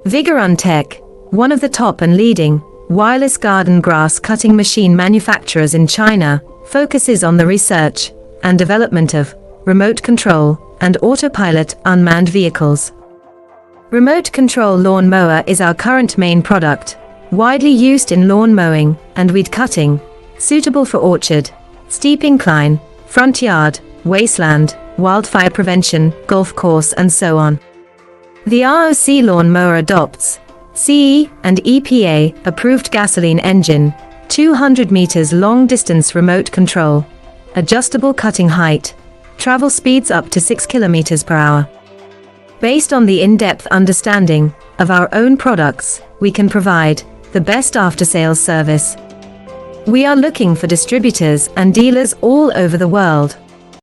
Vigorun Tech, one of the top and leading wireless garden grass cutting machine manufacturers in China, focuses on the research and development of remote control and autopilot unmanned vehicles. Remote control lawn mower is our current main product, widely used in lawn mowing and weed cutting, suitable for orchard, steep incline, front yard, wasteland, wildfire prevention, golf course and so on. The ROC lawn mower adopts CE and EPA approved gasoline engine, 200 meters long distance remote control, adjustable cutting height, travel speeds up to 6 kilometers per hour. Based on the in-depth understanding of our own products, we can provide the best after-sales service. We are looking for distributors and dealers all over the world.